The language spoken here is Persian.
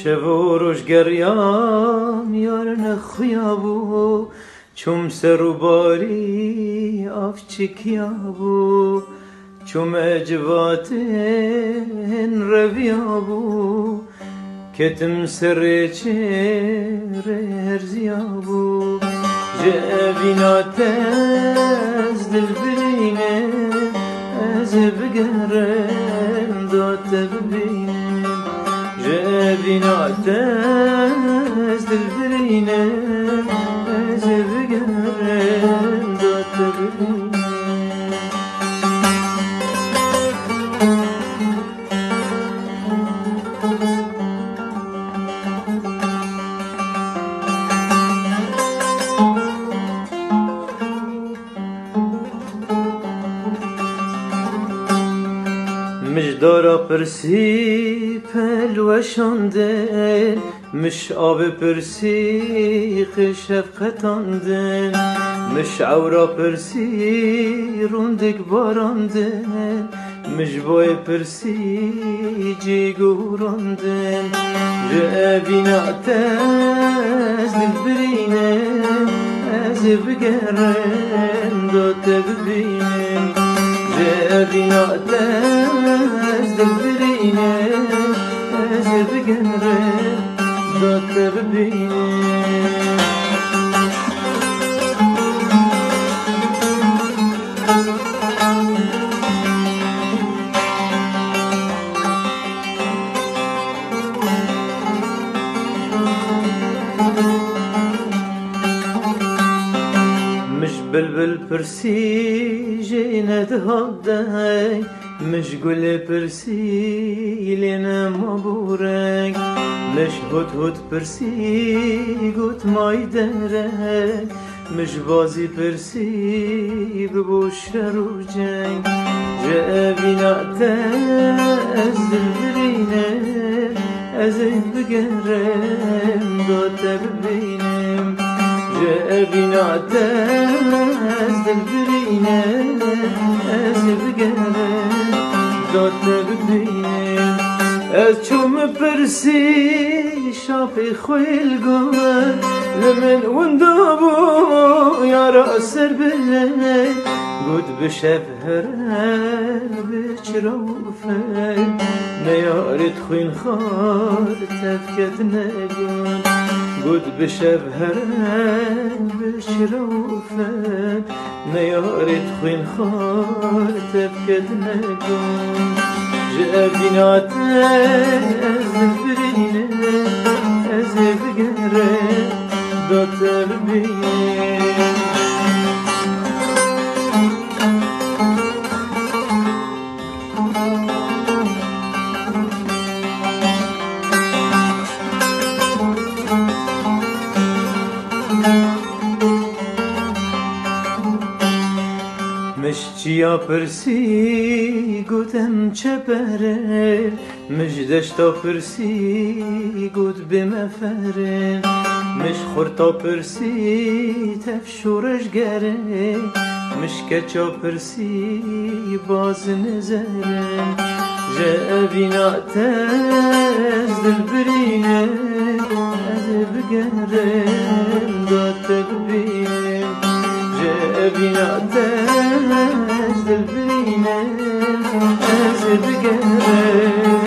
شوروش گریام یار نخیابو چوم سروباری آفچیکیابو چوم اجواتن رویابو کتم سر چهر هرزیابو جبینات از دل برینه از بگرم دات ببینم جبینات از دل برینه از بگرم دات ببینم مجدارا پرسی پلوشاندن مش آب پرسی شفقتاندن مش عورا پرسی روندک باراندن مش بای پرسی جیگوراندن جبینات از دل برینه از بگرم دات ببینم جبینات از دل برینه از بگرم دات ببینم مش بلبل پرسی جیند هادای مش گل پرسی لنا مبورک مش هد پرسی گوت مای درک مش بازی پرسی ببوش رو جنگ جبینات از دل برینه از بگرم دات ببینم جبینات از دل برینه از بگرم دات ببینم از چوم پرسی شافی خویل گوه لمن وندابو یارا سر بله گود بشف هرن بچروفه نیارت خوین خار تفکت نگون گود بشف هرن بچروفه نیارت خوین خار تفکت نگون جبینات از برینه از بگره دات ببینم مش چیا پرسی گوتم چه بره مش دشتا پرسی گوت بمفره مش خورتا پرسی تفشورش گره مش کچا پرسی باز نزره جبینات از دل برینه از بگرم دات ببینم جبینات از دل برینه از بگرم